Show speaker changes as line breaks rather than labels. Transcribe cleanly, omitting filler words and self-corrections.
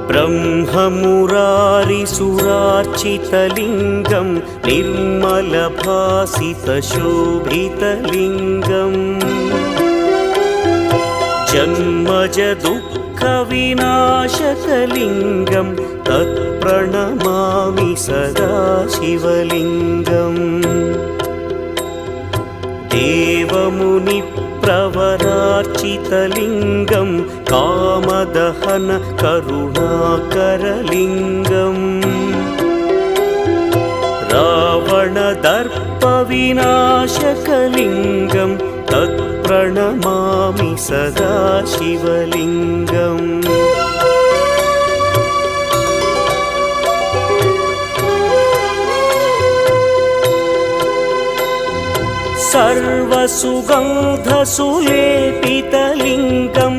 ब्रह्ममुरारिसुरार्चितलिङ्गं निर्मलभासितशोभितलिङ्गम् जन्मजदुःखविनाशकलिङ्गं तत्प्रणमामि सदा शिवलिङ्गम् देवमुनिप्रवरार्चितलिङ्गं कामदहन करुणाकरलिङ्गम् रावणदर्पविनाशकलिङ्गं तत्प्रणमामि सदा शिवलिङ्गम् सर्वसुगन्धसुलेपितलिङ्गं